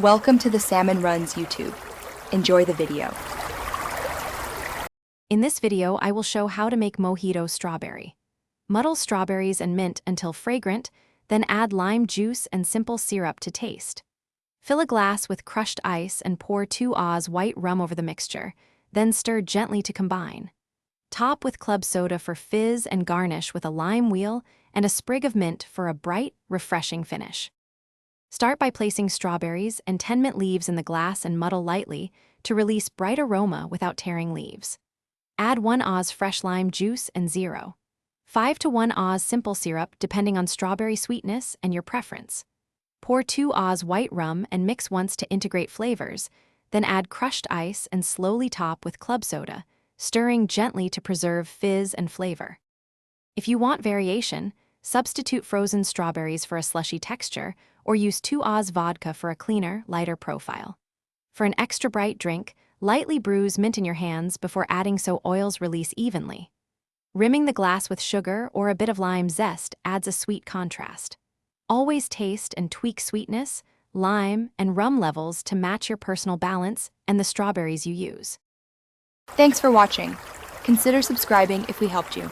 Welcome to the Salmon Runs YouTube. Enjoy the video. In this video, I will show how to make Mojito Strawberry. Muddle strawberries and mint until fragrant, then add lime juice and simple syrup to taste. Fill a glass with crushed ice and pour 2 Oz white rum over the mixture, then stir gently to combine. Top with club soda for fizz and garnish with a lime wheel and a sprig of mint for a bright, refreshing finish. Start by placing strawberries and 10 mint leaves in the glass and muddle lightly to release bright aroma without tearing leaves. Add 1 Oz fresh lime juice and 0.5 to 1 Oz simple syrup depending on strawberry sweetness and your preference. Pour 2 Oz white rum and mix once to integrate flavors, then add crushed ice and slowly top with club soda, stirring gently to preserve fizz and flavor. If you want variation, substitute frozen strawberries for a slushy texture or use 2 Oz vodka for a cleaner, lighter profile. For an extra bright drink, lightly bruise mint in your hands before adding so oils release evenly. Rimming the glass with sugar or a bit of lime zest adds a sweet contrast. Always taste and tweak sweetness, lime, and rum levels to match your personal balance and the strawberries you use. Thanks for watching. Consider subscribing if we helped you.